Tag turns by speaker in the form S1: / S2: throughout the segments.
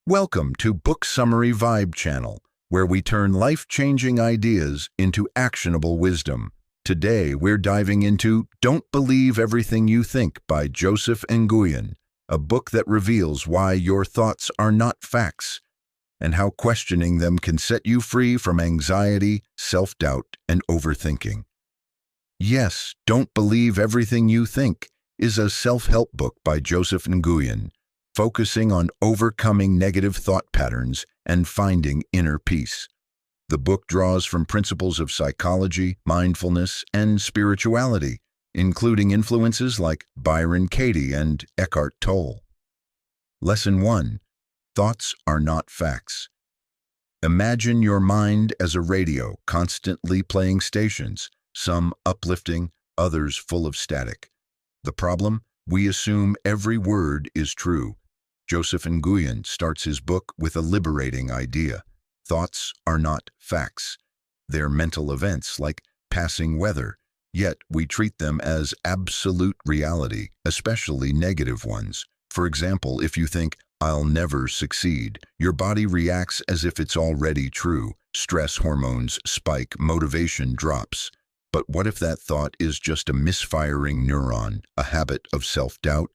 S1: Welcome to Book Summary Vibe Channel, where we turn life-changing ideas into actionable wisdom. Today, we're diving into Don't Believe Everything You Think by Joseph Nguyen, a book that reveals why your thoughts are not facts and how questioning them can set you free from anxiety, self-doubt, and overthinking. Yes, Don't Believe Everything You Think is a self-help book by Joseph Nguyen, focusing on overcoming negative thought patterns and finding inner peace. The book draws from principles of psychology, mindfulness, and spirituality, including influences like Byron Katie and Eckhart Tolle. Lesson 1. Thoughts are not facts. Imagine your mind as a radio constantly playing stations, some uplifting, others full of static. The problem? We assume every word is true. Joseph Nguyen starts his book with a liberating idea. Thoughts are not facts. They're mental events like passing weather, yet we treat them as absolute reality, especially negative ones. For example, if you think, "I'll never succeed," your body reacts as if it's already true. Stress hormones spike, motivation drops. But what if that thought is just a misfiring neuron, a habit of self-doubt?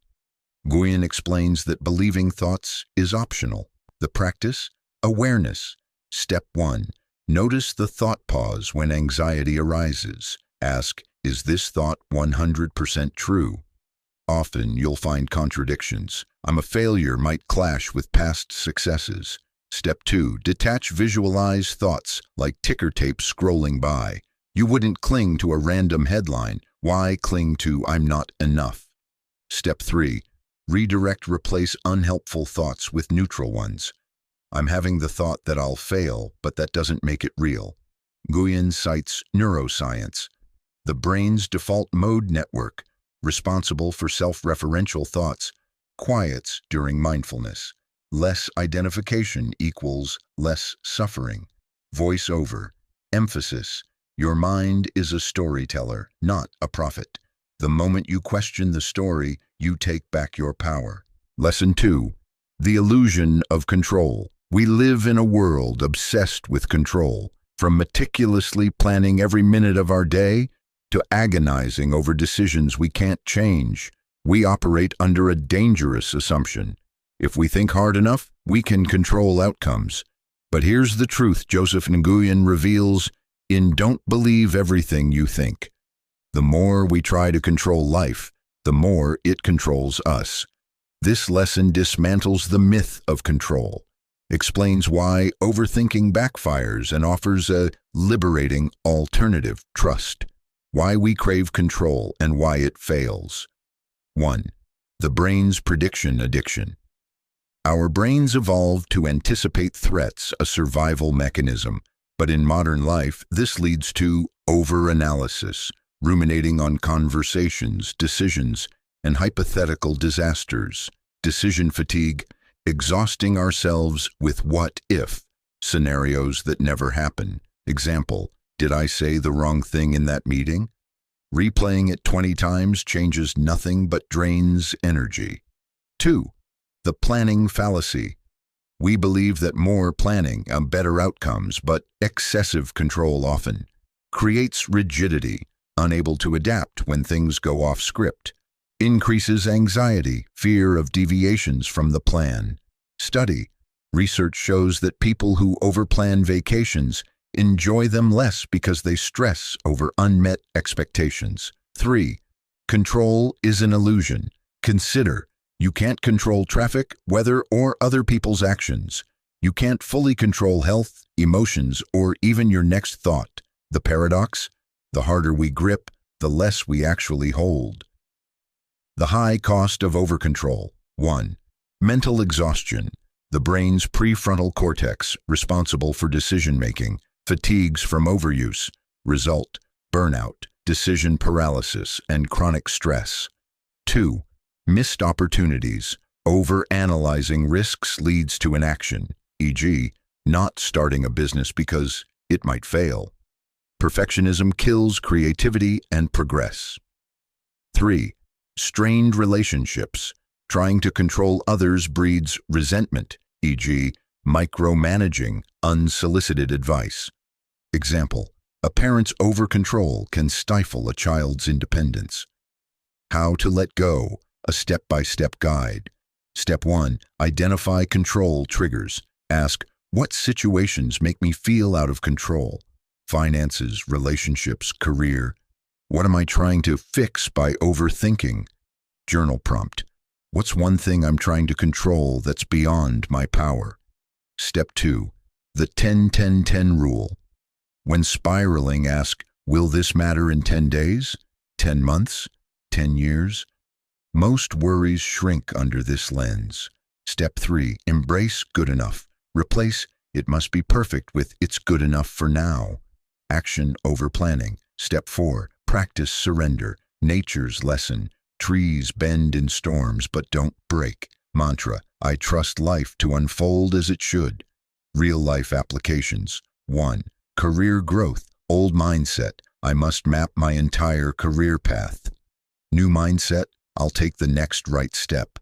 S1: Nguyen explains that believing thoughts is optional. The practice? Awareness. Step 1. Notice the thought pause when anxiety arises. Ask, is this thought 100% true? Often you'll find contradictions. I'm a failure might clash with past successes. Step 2. Detach, visualize thoughts like ticker tape scrolling by. You wouldn't cling to a random headline. Why cling to "I'm not enough"? Step 3. Redirect, replace unhelpful thoughts with neutral ones. I'm having the thought that I'll fail, but that doesn't make it real. Nguyen cites neuroscience, the brain's default mode network, responsible for self-referential thoughts, quiets during mindfulness. Less identification equals less suffering. Voice over. Emphasis. Your mind is a storyteller, not a prophet. The moment you question the story, you take back your power. Lesson 2. The illusion of control. We live in a world obsessed with control, from meticulously planning every minute of our day to agonizing over decisions we can't change. We operate under a dangerous assumption. If we think hard enough, we can control outcomes. But here's the truth Joseph Nguyen reveals in Don't Believe Everything You Think. The more we try to control life, the more it controls us. This lesson dismantles the myth of control, explains why overthinking backfires and offers a liberating alternative: trust. Why we crave control and why it fails. 1. The brain's prediction addiction. Our brains evolved to anticipate threats, a survival mechanism. But in modern life, this leads to overanalysis, ruminating on conversations, decisions, and hypothetical disasters. Decision fatigue, exhausting ourselves with what-if scenarios that never happen. Example, did I say the wrong thing in that meeting? Replaying it 20 times changes nothing but drains energy. 2. The planning fallacy. We believe that more planning, better outcomes, but excessive control often creates rigidity, unable to adapt when things go off script, increases anxiety, fear of deviations from the plan. Study. Research shows that people who overplan vacations enjoy them less because they stress over unmet expectations. 3. Control is an illusion. Consider, you can't control traffic, weather, or other people's actions. You can't fully control health, emotions, or even your next thought. The paradox? The harder we grip, the less we actually hold. The high cost of overcontrol. 1. Mental exhaustion. The brain's prefrontal cortex, responsible for decision-making, fatigues from overuse. Result: burnout, decision paralysis, and chronic stress. 2. Missed opportunities. Over-analyzing risks leads to inaction, e.g., not starting a business because it might fail. Perfectionism kills creativity and progress. 3. Strained relationships. Trying to control others breeds resentment, e.g., micromanaging unsolicited advice. Example, a parent's over-control can stifle a child's independence. How to let go, a step-by-step guide. Step 1, identify control triggers. Ask, what situations make me feel out of control? Finances, relationships, career. What am I trying to fix by overthinking? Journal prompt. What's one thing I'm trying to control that's beyond my power? Step 2, the 10-10-10 rule. When spiraling, ask, will this matter in 10 days? 10 months? 10 years? Most worries shrink under this lens. Step 3, embrace good enough. Replace it must be perfect with it's good enough for now. Action over planning. Step 4, practice surrender. Nature's lesson. Trees bend in storms but don't break. Mantra, I trust life to unfold as it should. Real-life applications. 1. Career growth. Old mindset. I must map my entire career path. New mindset. I'll take the next right step.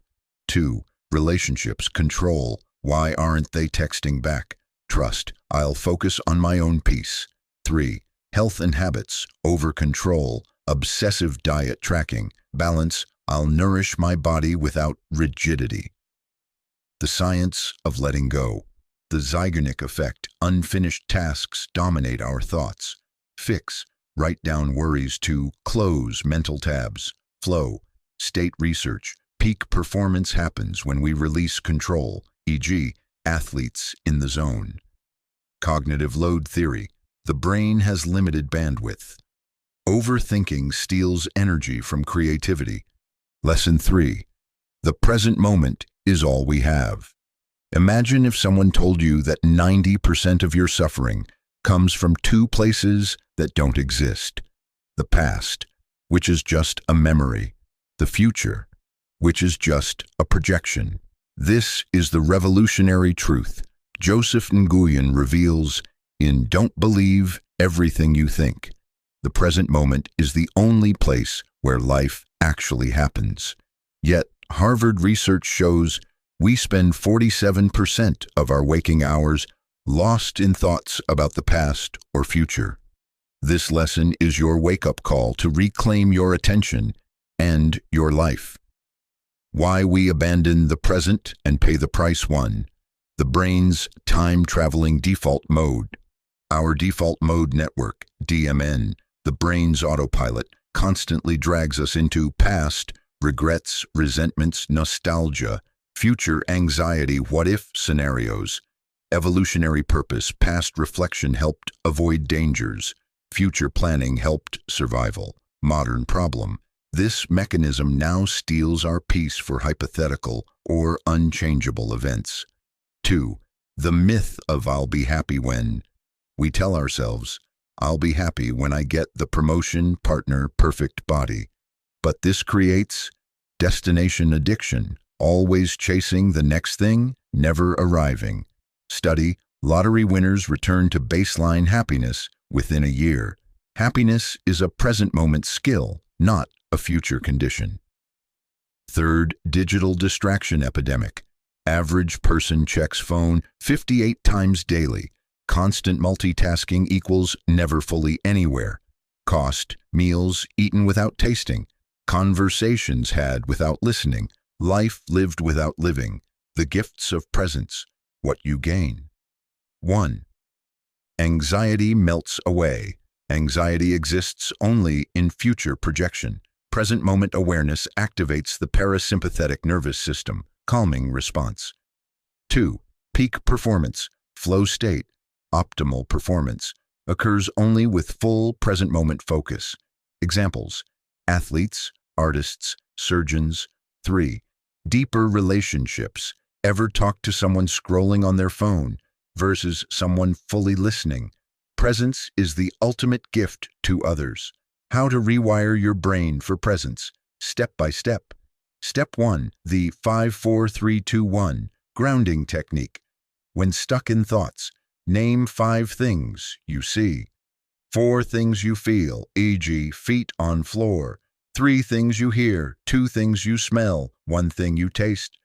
S1: 2. Relationships. Control. Why aren't they texting back? Trust. I'll focus on my own peace. 3. Health and habits. Over control. Obsessive diet tracking. Balance. I'll nourish my body without rigidity. The science of letting go. The Zeigarnik effect. Unfinished tasks dominate our thoughts. Fix. Write down worries to close mental tabs. Flow. State research. Peak performance happens when we release control, e.g., athletes in the zone. Cognitive load theory. The brain has limited bandwidth. Overthinking steals energy from creativity. Lesson 3. The present moment is all we have. Imagine if someone told you that 90% of your suffering comes from 2 places that don't exist. The past, which is just a memory. The future, which is just a projection. This is the revolutionary truth Joseph Nguyen reveals in Don't Believe Everything You Think. The present moment is the only place where life actually happens. Yet, Harvard research shows we spend 47% of our waking hours lost in thoughts about the past or future. This lesson is your wake-up call to reclaim your attention and your life. Why we abandon the present and pay the price. 1. The brain's time-traveling default mode. Our default mode network, DMN, the brain's autopilot, constantly drags us into past, regrets, resentments, nostalgia, future anxiety, what-if scenarios. Evolutionary purpose, past reflection helped avoid dangers. Future planning helped survival. Modern problem. This mechanism now steals our peace for hypothetical or unchangeable events. 2. The myth of I'll be happy when. We tell ourselves, I'll be happy when I get the promotion, partner, perfect body. But this creates destination addiction, always chasing the next thing, never arriving. Study, lottery winners return to baseline happiness within a year. Happiness is a present moment skill, not a future condition. 3rd, digital distraction epidemic. Average person checks phone 58 times daily. Constant multitasking equals never fully anywhere. Cost, meals eaten without tasting. Conversations had without listening. Life lived without living. The gifts of presence, what you gain. 1. Anxiety melts away. Anxiety exists only in future projection. Present moment awareness activates the parasympathetic nervous system, calming response. 2. Peak performance, flow state, optimal performance, occurs only with full present moment focus. Examples: athletes, artists, surgeons. 3. Deeper relationships. Ever talk to someone scrolling on their phone versus someone fully listening? Presence is the ultimate gift to others. How to rewire your brain for presence, step by step. Step 1, the 5-4-3-2-1 grounding technique. When stuck in thoughts, name 5 things you see. 4 things you feel, e.g., feet on floor. 3 things you hear, 2 things you smell, 1 thing you taste.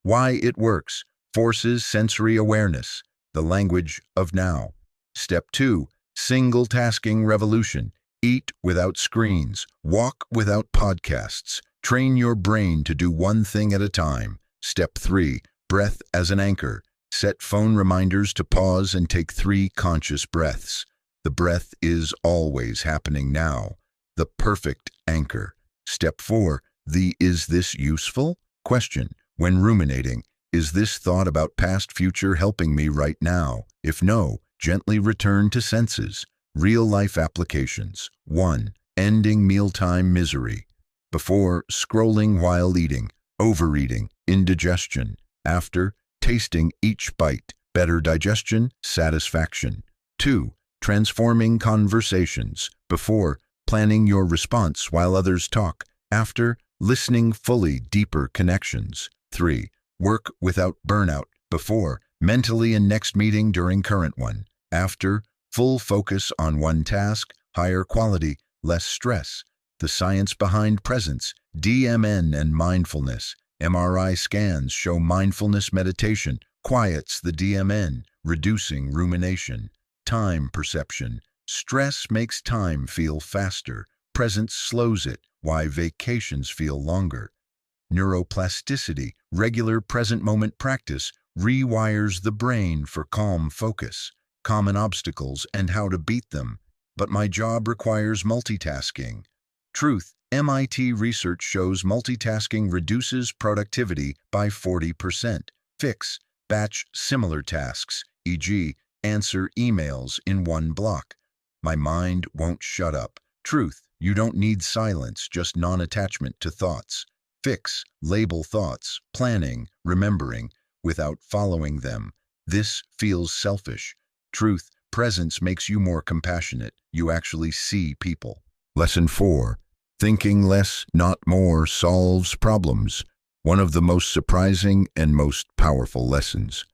S1: Why it works. forces sensory awareness, the language of now. Step 2, single tasking revolution. Eat without screens, walk without podcasts. Train your brain to do one thing at a time. Step 3, breath as an anchor. Set phone reminders to pause and take 3 conscious breaths. The breath is always happening now. The perfect anchor. Step 4, the "is this useful?" question. When ruminating, is this thought about past future helping me right now? If no, gently return to senses. Real-life applications. 1. Ending mealtime misery. Before, scrolling while eating. Overeating, indigestion. After, tasting each bite. Better digestion, satisfaction. 2. Transforming conversations. Before, planning your response while others talk. After, listening fully, deeper connections. 3. Work without burnout. Before, mentally in next meeting during current one. After, full focus on one task, higher quality, less stress. The science behind presence, DMN and mindfulness. MRI scans show mindfulness meditation quiets the DMN, reducing rumination. Time perception. Stress makes time feel faster. Presence slows it, why vacations feel longer. Neuroplasticity, regular present moment practice, rewires the brain for calm focus. Common obstacles and how to beat them. But my job requires multitasking. Truth, MIT research shows multitasking reduces productivity by 40%. Fix, batch similar tasks, e.g., answer emails in one block. My mind won't shut up. Truth, you don't need silence, just non-attachment to thoughts. Fix, label thoughts, planning, remembering, without following them. This feels selfish. Truth, presence makes you more compassionate. You actually see people. Lesson 4. Thinking less, not more, solves problems. One of the most surprising and most powerful lessons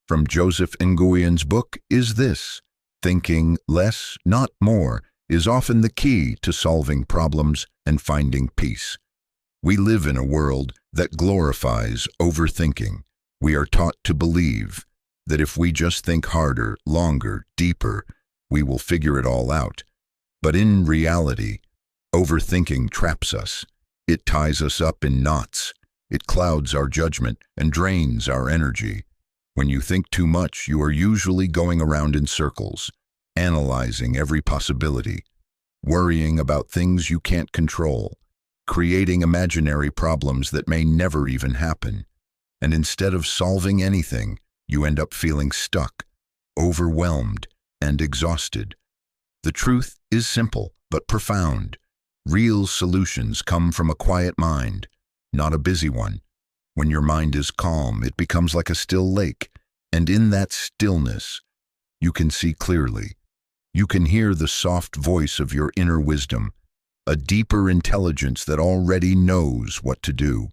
S1: from Joseph Nguyen's book is this: thinking less, not more, is often the key to solving problems and finding peace. We live in a world that glorifies overthinking. We are taught to believe that if we just think harder, longer, deeper, we will figure it all out. But in reality, overthinking traps us. It ties us up in knots. It clouds our judgment and drains our energy. When you think too much, you are usually going around in circles, analyzing every possibility, worrying about things you can't control, creating imaginary problems that may never even happen. And instead of solving anything, you end up feeling stuck, overwhelmed, and exhausted. The truth is simple but profound. Real solutions come from a quiet mind, not a busy one. When your mind is calm, it becomes like a still lake, and in that stillness, you can see clearly. You can hear the soft voice of your inner wisdom, a deeper intelligence that already knows what to do.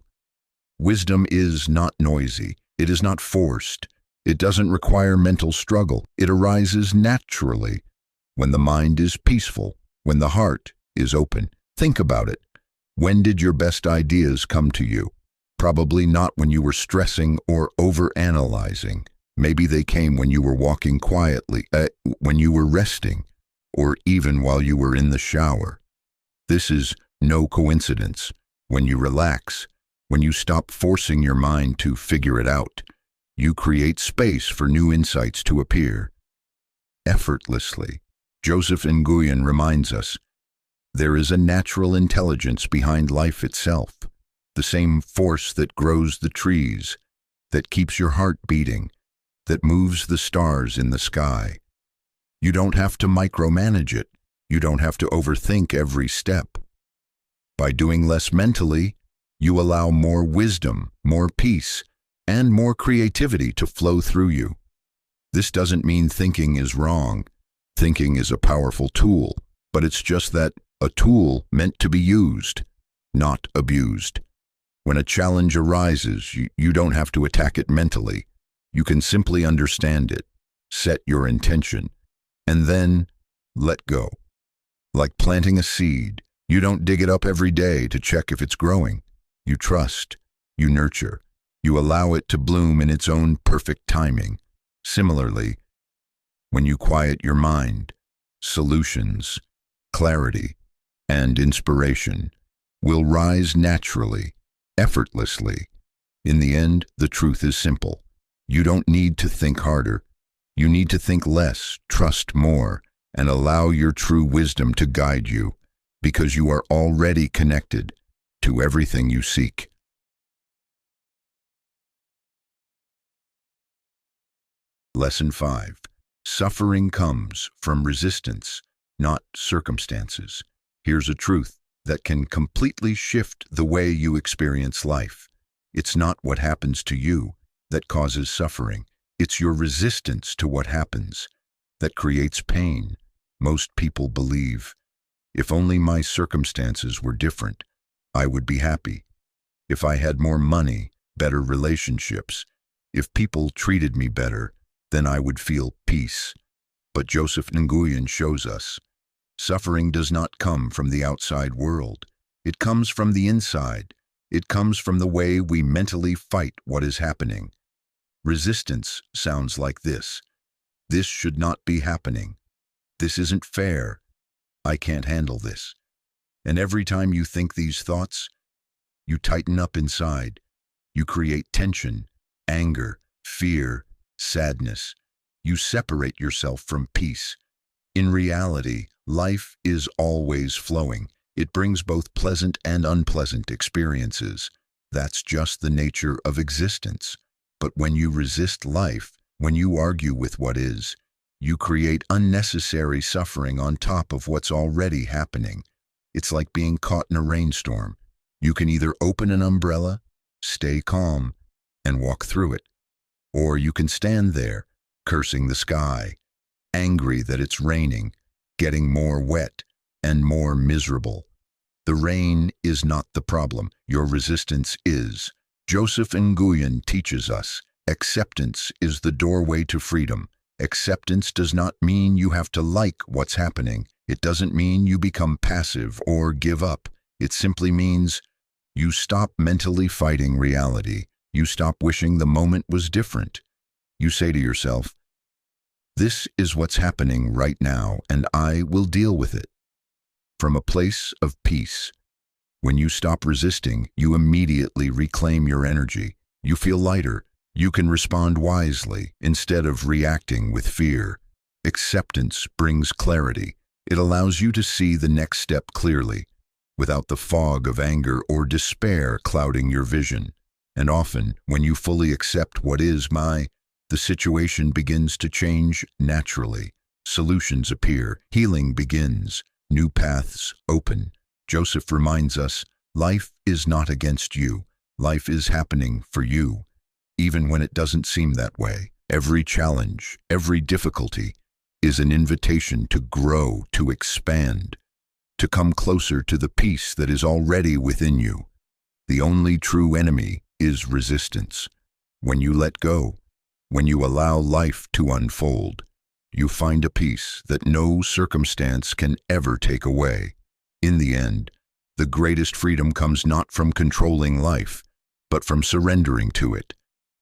S1: Wisdom is not noisy. It is not forced. It doesn't require mental struggle. It arises naturally when the mind is peaceful, when the heart is open. Think about it. When did your best ideas come to you? Probably not when you were stressing or overanalyzing. Maybe they came when you were walking quietly, when you were resting, or even while you were in the shower. This is no coincidence. When you relax, when you stop forcing your mind to figure it out, you create space for new insights to appear effortlessly. Joseph Nguyen reminds us, there is a natural intelligence behind life itself, the same force that grows the trees, that keeps your heart beating, that moves the stars in the sky. You don't have to micromanage it. You don't have to overthink every step. By doing less mentally, you allow more wisdom, more peace, and more creativity to flow through you. This doesn't mean thinking is wrong. Thinking is a powerful tool, but it's just that a tool meant to be used, not abused. When a challenge arises, you don't have to attack it mentally. You can simply understand it, set your intention, and then let go. Like planting a seed, you don't dig it up every day to check if it's growing. You trust, you nurture, You allow it to bloom in its own perfect timing. Similarly, when you quiet your mind, solutions, clarity, and inspiration will rise naturally, effortlessly. In the end, the truth is simple. You don't need to think harder. You need to think less, trust more, and allow your true wisdom to guide you, because you are already connected to everything you seek. Lesson 5. Suffering comes from resistance, not circumstances. Here's a truth that can completely shift the way you experience life. It's not what happens to you that causes suffering. It's your resistance to what happens that creates pain. Most people believe, if only my circumstances were different, I would be happy. If I had more money, better relationships, if people treated me better, then I would feel peace. But Joseph Nguyen shows us, suffering does not come from the outside world. It comes from the inside. It comes from the way we mentally fight what is happening. Resistance sounds like this. This should not be happening. This isn't fair. I can't handle this. And every time you think these thoughts, you tighten up inside. You create tension, anger, fear, sadness. You separate yourself from peace. In reality, life is always flowing. It brings both pleasant and unpleasant experiences. That's just the nature of existence. But when you resist life, when you argue with what is, you create unnecessary suffering on top of what's already happening. It's like being caught in a rainstorm. You can either open an umbrella, stay calm, and walk through it, or you can stand there, cursing the sky, angry that it's raining, getting more wet and more miserable. The rain is not the problem. Your resistance is. Joseph Nguyen teaches us, acceptance is the doorway to freedom. Acceptance does not mean you have to like what's happening. It doesn't mean you become passive or give up. It simply means you stop mentally fighting reality. You stop wishing the moment was different. You say to yourself, this is what's happening right now, and I will deal with it. From a place of peace. When you stop resisting, you immediately reclaim your energy. You feel lighter. You can respond wisely instead of reacting with fear. Acceptance brings clarity. It allows you to see the next step clearly, without the fog of anger or despair clouding your vision. And often, when you fully accept what is, the situation begins to change naturally. Solutions appear. Healing begins. New paths open. Joseph reminds us, life is not against you. Life is happening for you. Even when it doesn't seem that way, every challenge, every difficulty is an invitation to grow, to expand, to come closer to the peace that is already within you. The only true enemy is resistance. When you let go, when you allow life to unfold, you find a peace that no circumstance can ever take away. In the end, the greatest freedom comes not from controlling life, but from surrendering to it,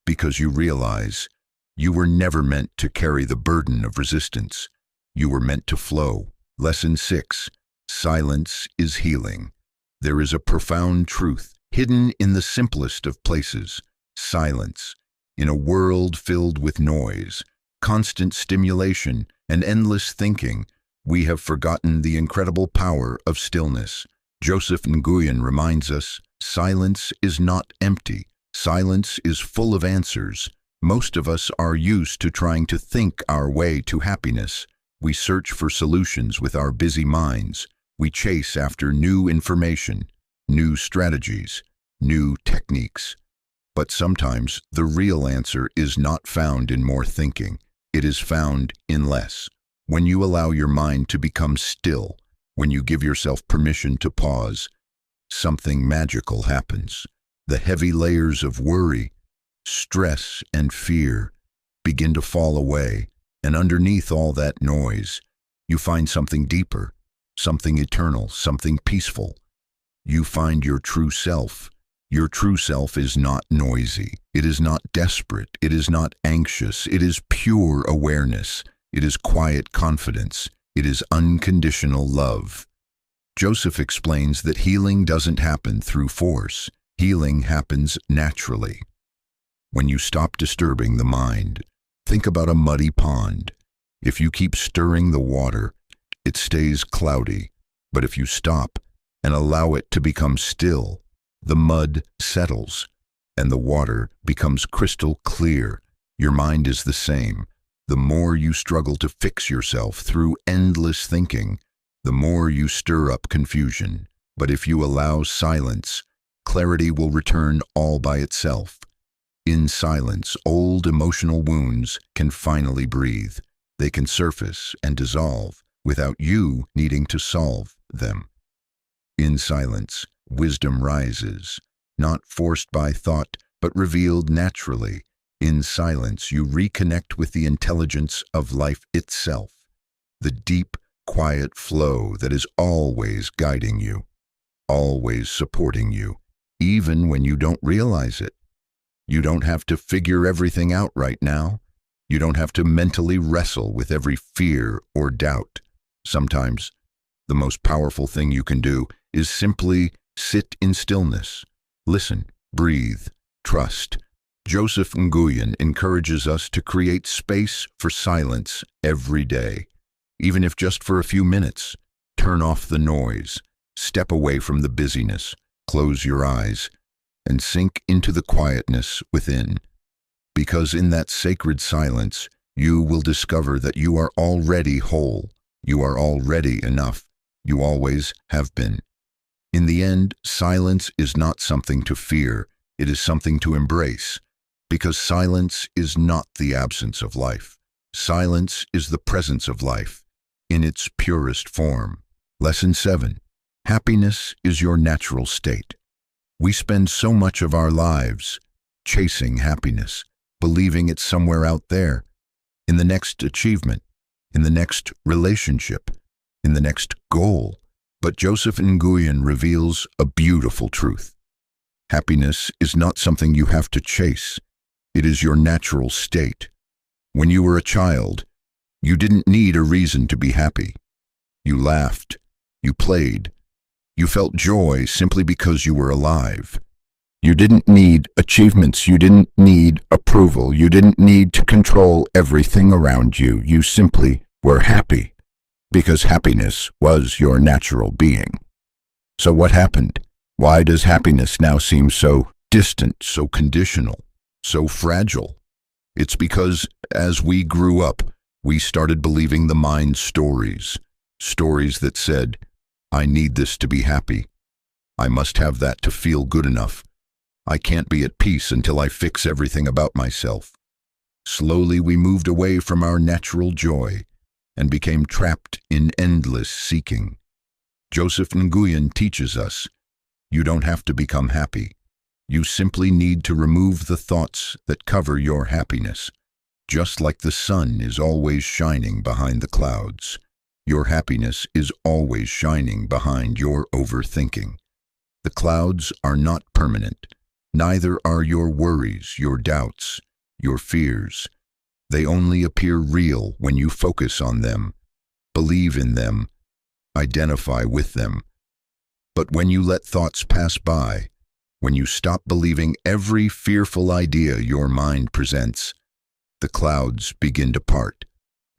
S1: because you realize you were never meant to carry the burden of resistance. You were meant to flow. Lesson 6. Silence is healing. There is a profound truth hidden in the simplest of places. Silence. In a world filled with noise, constant stimulation, and endless thinking, we have forgotten the incredible power of stillness. Joseph Nguyen reminds us, silence is not empty. Silence is full of answers. Most of us are used to trying to think our way to happiness. We search for solutions with our busy minds. We chase after new information, new strategies, new techniques. But sometimes the real answer is not found in more thinking. It is found in less. When you allow your mind to become still, when you give yourself permission to pause, something magical happens. The heavy layers of worry, stress, and fear begin to fall away, and underneath all that noise, you find something deeper, something eternal, something peaceful. You find your true self, Your true self is not noisy. It is not desperate. It is not anxious. It is pure awareness. It is quiet confidence. It is unconditional love. Joseph explains that healing doesn't happen through force. Healing happens naturally. When you stop disturbing the mind, think about a muddy pond. If you keep stirring the water, it stays cloudy. But if you stop and allow it to become still, the mud settles and the water becomes crystal clear. Your mind is the same. The more you struggle to fix yourself through endless thinking, the more you stir up confusion. But if you allow silence, clarity will return all by itself. In silence, old emotional wounds can finally breathe. They can surface and dissolve without you needing to solve them. In silence, wisdom rises, not forced by thought, but revealed naturally. In silence, you reconnect with the intelligence of life itself, the deep, quiet flow that is always guiding you, always supporting you, even when you don't realize it. You don't have to figure everything out right now. You don't have to mentally wrestle with every fear or doubt. Sometimes, the most powerful thing you can do is simply sit in stillness, listen, breathe, trust. Joseph Nguyen encourages us to create space for silence every day. Even if just for a few minutes, turn off the noise, step away from the busyness, close your eyes, and sink into the quietness within. Because in that sacred silence, you will discover that you are already whole. You are already enough. You always have been. In the end, silence is not something to fear. It is something to embrace. Because silence is not the absence of life. Silence is the presence of life in its purest form. Lesson 7. Happiness is your natural state. We spend so much of our lives chasing happiness, believing it's somewhere out there, in the next achievement, in the next relationship, in the next goal. But Joseph Nguyen reveals a beautiful truth. Happiness is not something you have to chase. It is your natural state. When you were a child, you didn't need a reason to be happy. You laughed, you played, you felt joy simply because you were alive. You didn't need achievements, you didn't need approval, you didn't need to control everything around you. You simply were happy, because happiness was your natural being. So what happened? Why does happiness now seem so distant, so conditional, so fragile? It's because as we grew up, we started believing the mind's stories that said, I need this to be happy. I must have that to feel good enough. I can't be at peace until I fix everything about myself. Slowly we moved away from our natural joy and became trapped in endless seeking. Joseph Nguyen teaches us, you don't have to become happy. You simply need to remove the thoughts that cover your happiness. Just like the sun is always shining behind the clouds, your happiness is always shining behind your overthinking. The clouds are not permanent. Neither are your worries, your doubts, your fears. They only appear real when you focus on them, believe in them, identify with them. But when you let thoughts pass by, when you stop believing every fearful idea your mind presents, the clouds begin to part,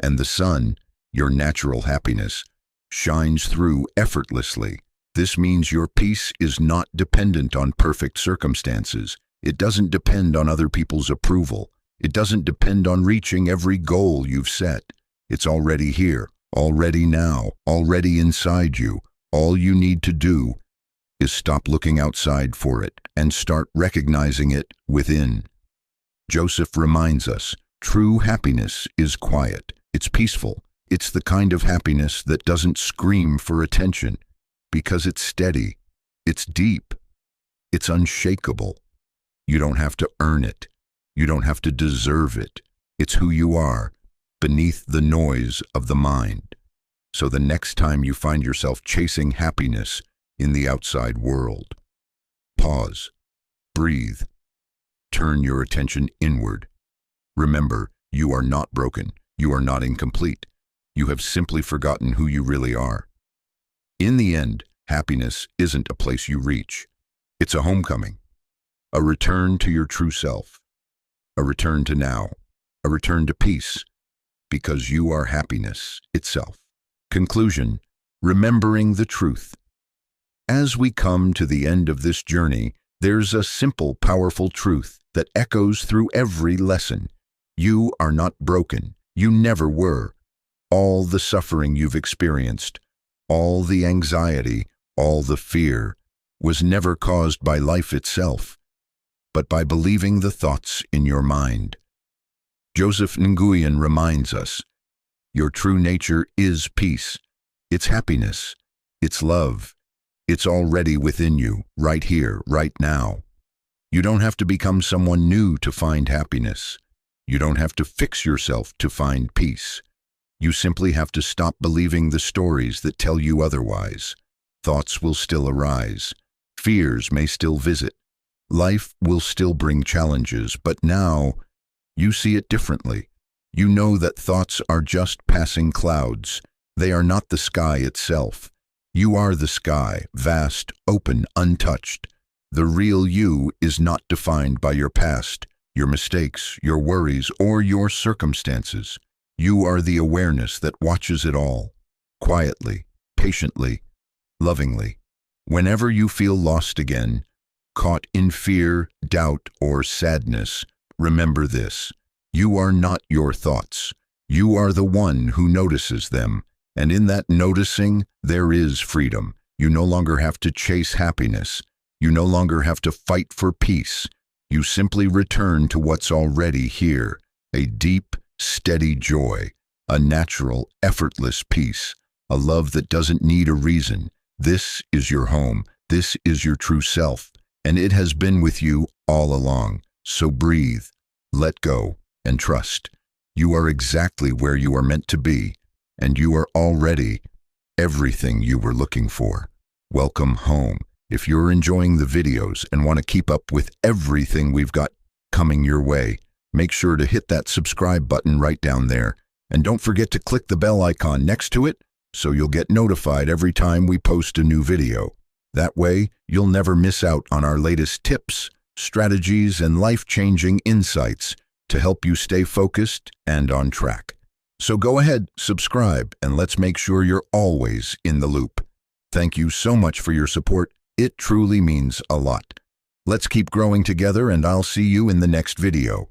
S1: and the sun, your natural happiness, shines through effortlessly. This means your peace is not dependent on perfect circumstances. It doesn't depend on other people's approval. It doesn't depend on reaching every goal you've set. It's already here, already now, already inside you. All you need to do is stop looking outside for it and start recognizing it within. Joseph reminds us, true happiness is quiet. It's peaceful. It's the kind of happiness that doesn't scream for attention, because it's steady, it's deep, it's unshakable. You don't have to earn it. You don't have to deserve it. It's who you are, beneath the noise of the mind. So the next time you find yourself chasing happiness in the outside world, pause, Breathe. Turn your attention inward. Remember, you are not broken. You are not incomplete. You have simply forgotten who you really are. In the end, happiness isn't a place you reach. It's a homecoming, a return to your true self, a return to now, a return to peace, because you are happiness itself. Conclusion: remembering the truth. As we come to the end of this journey, there's a simple, powerful truth that echoes through every lesson. You are not broken. You never were. All the suffering you've experienced, all the anxiety, all the fear, was never caused by life itself, but by believing the thoughts in your mind. Joseph Nguyen reminds us, your true nature is peace. It's happiness. It's love. It's already within you, right here, right now. You don't have to become someone new to find happiness. You don't have to fix yourself to find peace. You simply have to stop believing the stories that tell you otherwise. Thoughts will still arise. Fears may still visit. Life will still bring challenges, but now you see it differently. You know that thoughts are just passing clouds. They are not the sky itself. You are the sky, vast, open, untouched. The real you is not defined by your past, your mistakes, your worries, or your circumstances. You are the awareness that watches it all, quietly, patiently, lovingly. Whenever you feel lost again, caught in fear, doubt, or sadness, remember this: you are not your thoughts. You are the one who notices them, and in that noticing, there is freedom. You no longer have to chase happiness. You no longer have to fight for peace. You simply return to what's already here, a deep, steady joy, a natural, effortless peace, a love that doesn't need a reason. This is your home. This is your true self, and it has been with you all along. So breathe, let go, and trust. You are exactly where you are meant to be, and you are already everything you were looking for. Welcome home. If you're enjoying the videos and want to keep up with everything we've got coming your way, make sure to hit that subscribe button right down there. And don't forget to click the bell icon next to it so you'll get notified every time we post a new video. That way, you'll never miss out on our latest tips, strategies, and life-changing insights to help you stay focused and on track. So go ahead, subscribe, and let's make sure you're always in the loop. Thank you so much for your support. It truly means a lot. Let's keep growing together, and I'll see you in the next video.